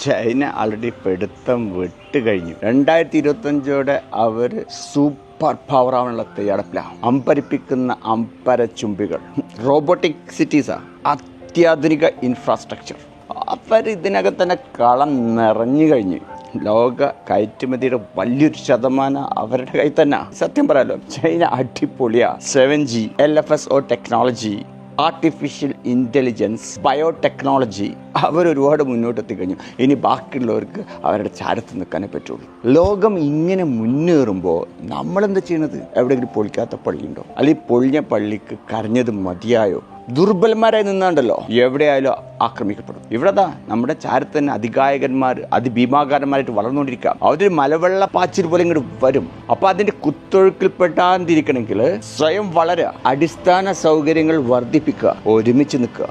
China already പിടുത്തം വിട്ട് കഴിഞ്ഞു. 2025 അവർ സൂപ്പർ പവർ ആവാനുള്ള തയ്യാറെടുപ്പിലാണ്. അമ്പരിപ്പിക്കുന്ന അമ്പരച്ചുംബികൾ, റോബോട്ടിക് സിറ്റീസാ, അത്യാധുനിക ഇൻഫ്രാസ്ട്രക്ചർ. അവർ ഇതിനകം തന്നെ കളം നിറഞ്ഞു കഴിഞ്ഞു. ലോക കയറ്റുമതിയുടെ വലിയൊരു ശതമാനം അവരുടെ കയ്യിൽ തന്നെ. സത്യം പറയാലോ, ചൈന അടിപൊളിയാ. 7G, LFSO technology, artificial intelligence, biotechnology, അവരൊരുപാട് മുന്നോട്ടെത്തി കഴിഞ്ഞു. ഇനി ബാക്കിയുള്ളവർക്ക് അവരുടെ ചാരത്ത് നിൽക്കാനേ പറ്റുള്ളൂ. ലോകം ഇങ്ങനെ മുന്നേറുമ്പോൾ നമ്മളെന്താ ചെയ്യണത്? എവിടെയെങ്കിലും പൊളിക്കാത്ത പള്ളിയുണ്ടോ? അല്ലെങ്കിൽ പൊളിഞ്ഞ പള്ളിക്ക് കരഞ്ഞത് മതിയായോ? ദുർബലന്മാരായി നിന്നാണ്ടല്ലോ എവിടെയായാലും ആക്രമിക്കപ്പെടും. ഇവിടെതാ നമ്മുടെ ചാരത്ത് തന്നെ അതികായകന്മാർ, അതിഭീമാകാരന്മാരായിട്ട് വളർന്നുകൊണ്ടിരിക്കുക. അവരൊരു മലവെള്ള പാച്ചിൽ പോലെ ഇങ്ങോട്ട് വരും. അപ്പോൾ അതിൻ്റെ കുത്തൊഴുക്കിൽപ്പെടാതിരിക്കണമെങ്കിൽ സ്വയം വളരുക, അടിസ്ഥാന സൗകര്യങ്ങൾ വർദ്ധിപ്പിക്കുക, ഒരുമിച്ച് നിൽക്കുക.